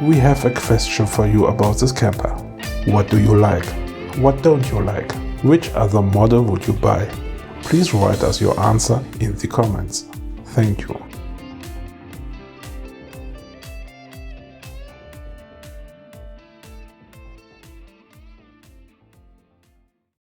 We have a question for you about this camper. What do you like? What don't you like? Which other model would you buy? Please write us your answer in the comments. Thank you.